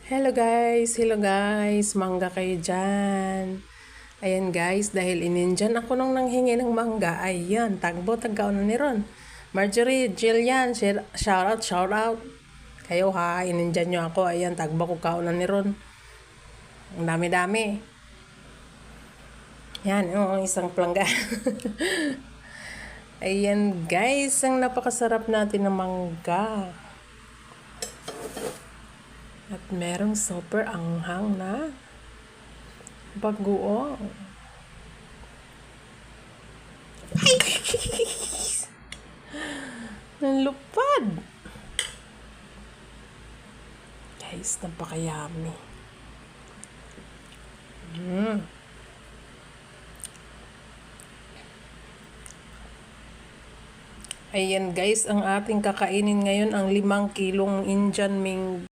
Hello guys, mangga kayo dyan. Ayan guys, dahil inindyan ako nung nanghingi ng mangga, ayan, tagbo-tagkaon na ni Ron. Marjorie, Jillian, shout out. Kayo ha, inindyan nyo ako, ayan, tagbo ko kaon na ni Ron. Ang dami-dami. Yan, isang plangga. Ayan guys, ang napakasarap natin ng mangga. At merong super anghang na bagoong. Ang lupad. Guys, napakayami. Ayan guys, ang ating kakainin ngayon ang 5 kilong Indian Ming